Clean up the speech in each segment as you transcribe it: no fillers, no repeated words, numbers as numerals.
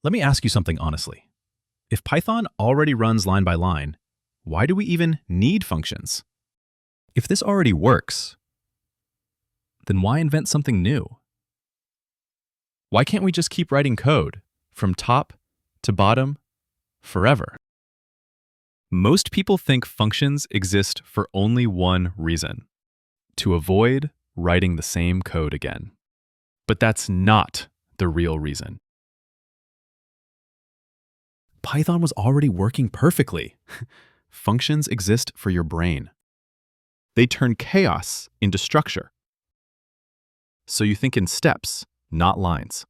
Let me ask you something honestly. If Python already runs line by line, why do we even need functions? If this already works, then why invent something new? Why can't we just keep writing code from top to bottom forever? Most people think functions exist for only one reason: to avoid writing the same code again. But that's not the real reason. Python was already working perfectly. Functions exist for your brain. They turn chaos into structure. So you think in steps, not lines.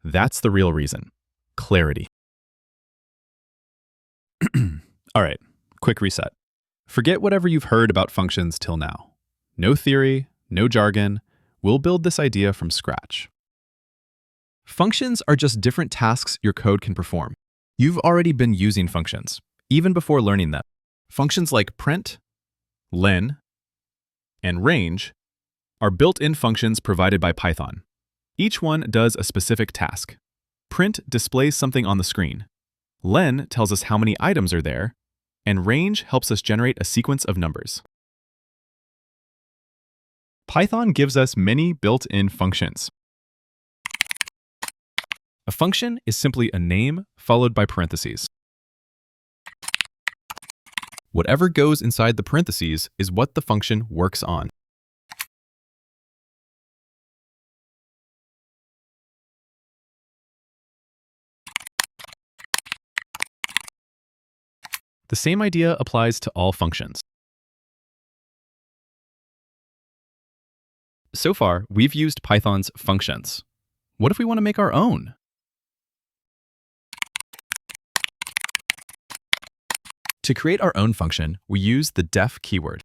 That's the real reason: clarity. All right, quick reset. Forget whatever you've heard about functions till now. No theory, no jargon. We'll build this idea from scratch. Functions are just different tasks your code can perform. You've already been using functions, even before learning them. Functions like print, len, and range are built-in functions provided by Python. Each one does a specific task. Print displays something on the screen. Len tells us how many items are there, and range helps us generate a sequence of numbers. Python gives us many built-in functions. A function is simply a name followed by parentheses. Whatever goes inside the parentheses is what the function works on. The same idea applies to all functions. So far, we've used Python's functions. What if we want to make our own? To create our own function, we use the def keyword.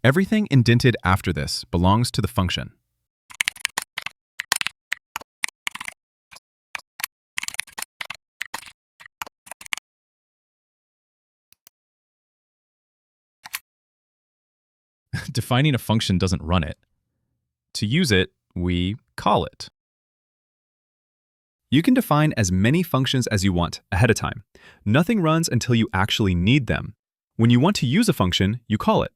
Everything indented after this belongs to the function. Defining a function doesn't run it. To use it, we call it. You can define as many functions as you want ahead of time. Nothing runs until you actually need them. When you want to use a function, you call it.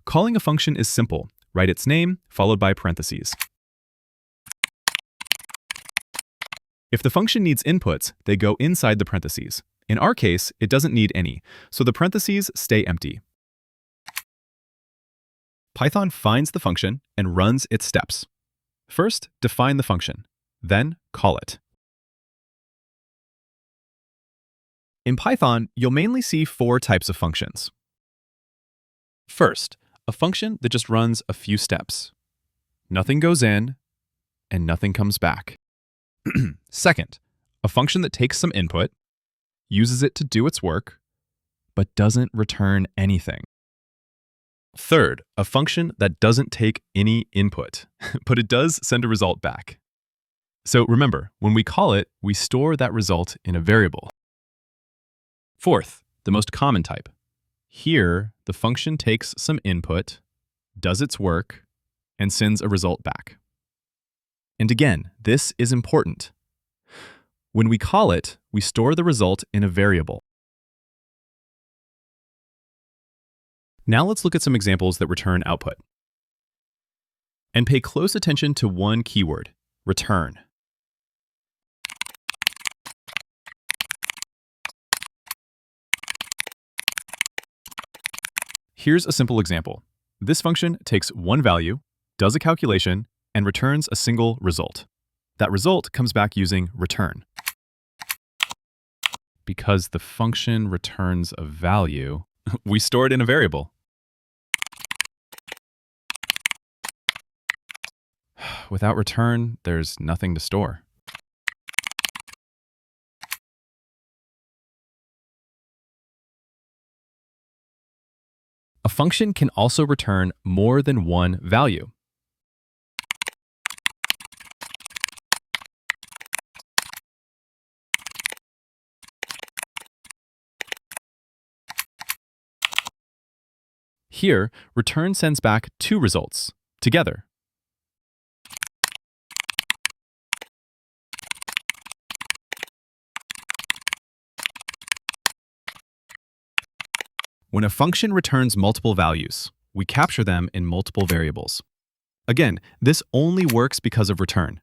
Calling a function is simple. Write its name, followed by parentheses. If the function needs inputs, they go inside the parentheses. In our case, it doesn't need any, so the parentheses stay empty. Python finds the function and runs its steps. First, define the function, then call it. In Python, you'll mainly see 4 types of functions. First, a function that just runs a few steps. Nothing goes in, and nothing comes back. Second, a function that takes some input, uses it to do its work, but doesn't return anything. Third, a function that doesn't take any input, but it does send a result back. So remember, when we call it, we store that result in a variable. Fourth, the most common type. Here, the function takes some input, does its work, and sends a result back. And again, this is important. When we call it, we store the result in a variable. Now let's look at some examples that return output. And pay close attention to one keyword: return. Here's a simple example. This function takes one value, does a calculation, and returns a single result. That result comes back using return. Because the function returns a value, we store it in a variable. Without return, there's nothing to store. A function can also return more than one value. Here, return sends back 2 results together. When a function returns multiple values, we capture them in multiple variables. Again, this only works because of return.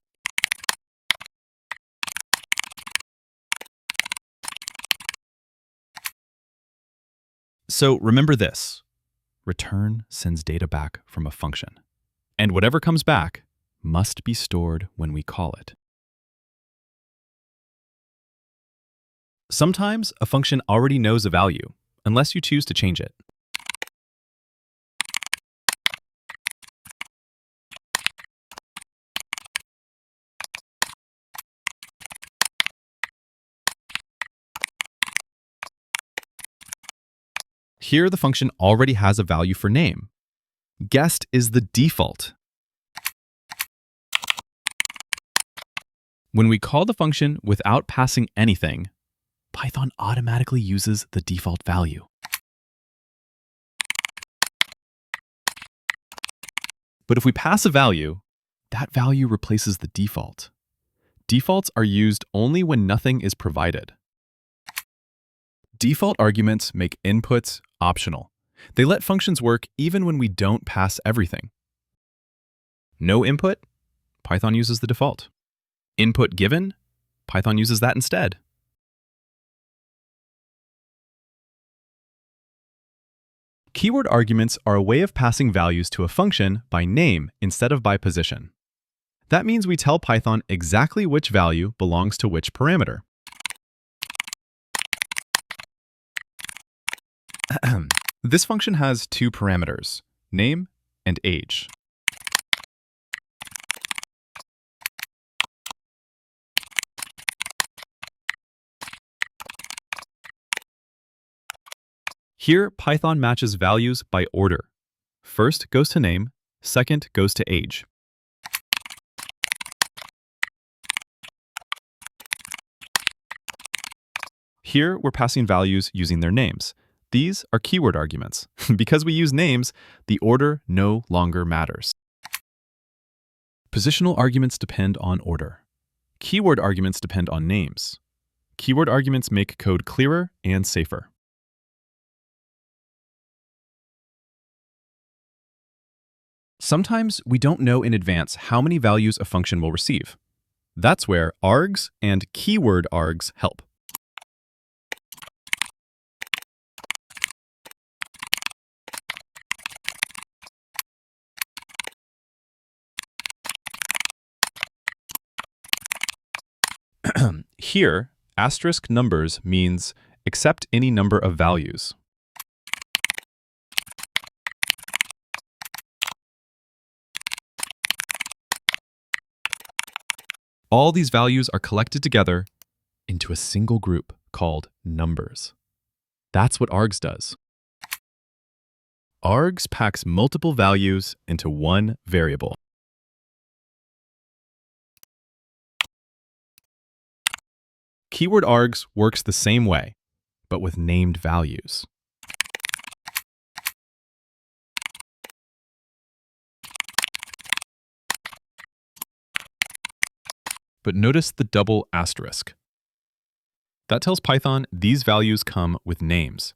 So remember this. Return sends data back from a function. And whatever comes back must be stored when we call it. Sometimes a function already knows a value, unless you choose to change it. Here, the function already has a value for name. Guest is the default. When we call the function without passing anything, Python automatically uses the default value. But if we pass a value, that value replaces the default. Defaults are used only when nothing is provided. Default arguments make inputs optional. They let functions work even when we don't pass everything. No input? Python uses the default. Input given? Python uses that instead. Keyword arguments are a way of passing values to a function by name instead of by position. That means we tell Python exactly which value belongs to which parameter. This function has two parameters, name and age. Here, Python matches values by order. First goes to name, second goes to age. Here, we're passing values using their names. These are keyword arguments. Because we use names, the order no longer matters. Positional arguments depend on order. Keyword arguments depend on names. Keyword arguments make code clearer and safer. Sometimes we don't know in advance how many values a function will receive. That's where args and keyword args help. Here, asterisk numbers means accept any number of values. All these values are collected together into a single group called numbers. That's what args does. Args packs multiple values into one variable. Keyword args works the same way, but with named values. But notice the double asterisk. That tells Python these values come with names.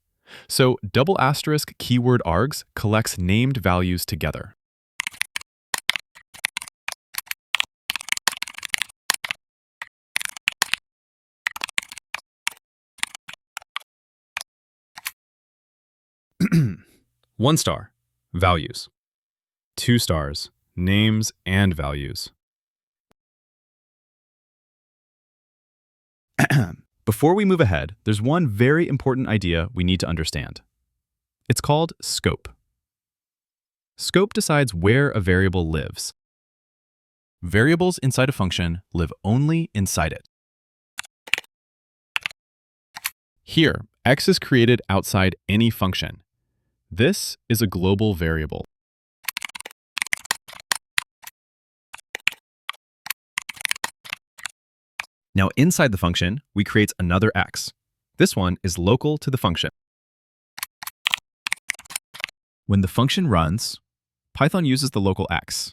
So double asterisk keyword args collects named values together. One star, values. 2 stars, names and values. Before we move ahead, there's one very important idea we need to understand. It's called scope. Scope decides where a variable lives. Variables inside a function live only inside it. Here, x is created outside any function. This is a global variable. Now inside the function, we create another x. This one is local to the function. When the function runs, Python uses the local x.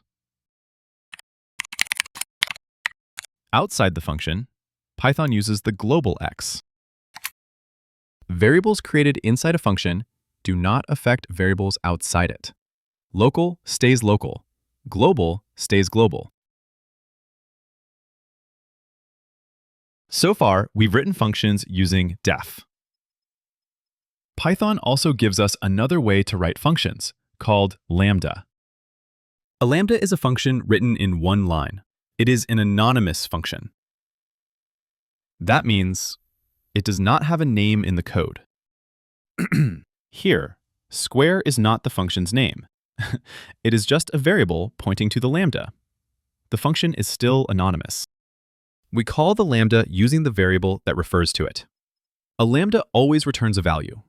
Outside the function, Python uses the global x. Variables created inside a function do not affect variables outside it. Local stays local. Global stays global. So far, we've written functions using def. Python also gives us another way to write functions, called Lambda. A lambda is a function written in one line. It is an anonymous function. That means it does not have a name in the code. Here, square is not the function's name. It is just a variable pointing to the lambda. The function is still anonymous. We call the lambda using the variable that refers to it. A lambda always returns a value.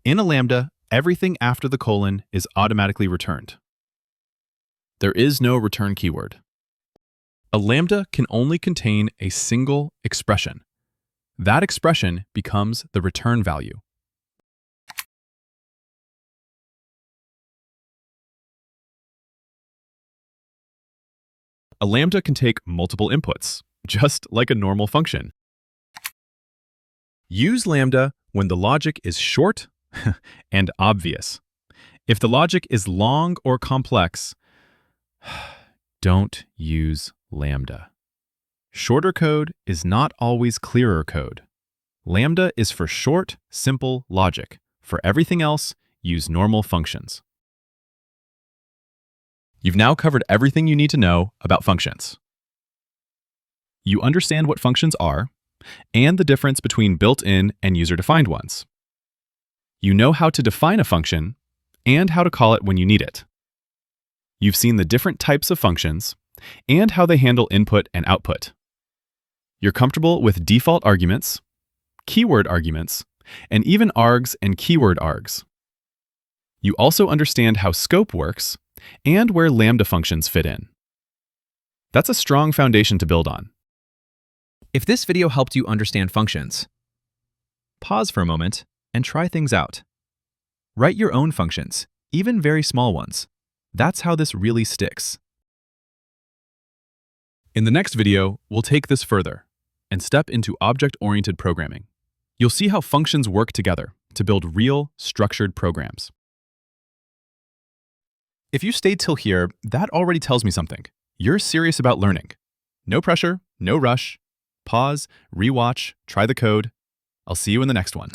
In a lambda, everything after the colon is automatically returned. There is no return keyword. A lambda can only contain a single expression. That expression becomes the return value. A lambda can take multiple inputs, just like a normal function. Use lambda when the logic is short and obvious. If the logic is long or complex, don't use lambda. Shorter code is not always clearer code. Lambda is for short, simple logic. For everything else, use normal functions. You've now covered everything you need to know about functions. You understand what functions are and the difference between built-in and user-defined ones. You know how to define a function and how to call it when you need it. You've seen the different types of functions and how they handle input and output. You're comfortable with default arguments, keyword arguments, and even args and keyword args. You also understand how scope works and where lambda functions fit in. That's a strong foundation to build on. If this video helped you understand functions, pause for a moment and try things out. Write your own functions, even very small ones. That's how this really sticks. In the next video, we'll take this further and step into object-oriented programming. You'll see how functions work together to build real, structured programs. If you stayed till here, that already tells me something. You're serious about learning. No pressure, no rush. Pause, rewatch, try the code. I'll see you in the next one.